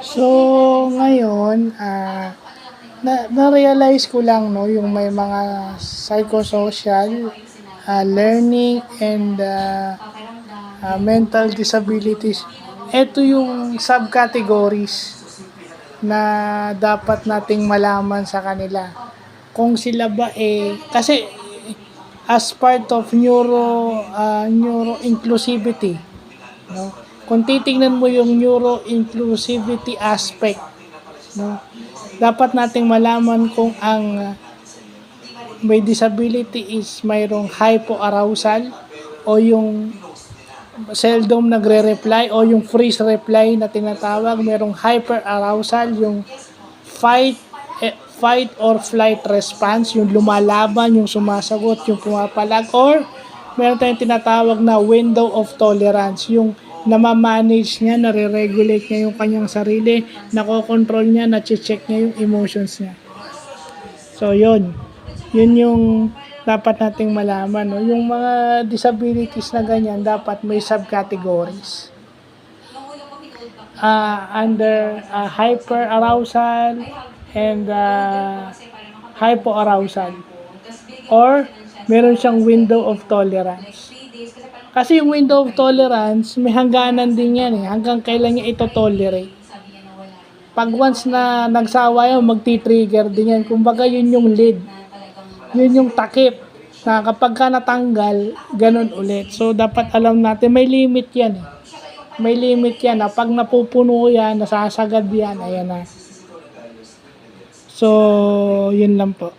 So, ngayon, na-realize ko lang, no, yung may mga psychosocial, learning, and mental disabilities. Ito yung subcategories na dapat nating malaman sa kanila. Kung sila ba kasi as part of neuro inclusivity, no? Kung titingnan mo yung neuro inclusivity aspect, no? Dapat nating malaman kung ang may disability is mayroong hypoarousal o yung seldom nagre-reply o yung freeze reply na tinatawag, merong hyperarousal, yung fight fight or flight response, yung lumalaban, yung sumasagot, yung pumapalag, or meron tayong tinatawag na window of tolerance, yung namamanage niya, nare-regulate niya yung kanyang sarili, nakokontrol niya, na-check niya yung emotions niya. So, yun yung dapat nating malaman. No? Yung mga disabilities na ganyan, dapat may subcategories. Under hyperarousal and hypoarousal. Or, meron siyang window of tolerance. Kasi yung window of tolerance, may hangganan din yan eh. Hanggang kailan niya ito tolerate. Pag once na nagsawa yun, magti-trigger din yan. Kumbaga yun yung lead. Yun yung takip. Na kapag ka natanggal, ganun ulit. So, dapat alam natin, may limit yan eh. May limit yan. Pag napupuno yan, nasasagad yan, ayan na. So, yun lang po.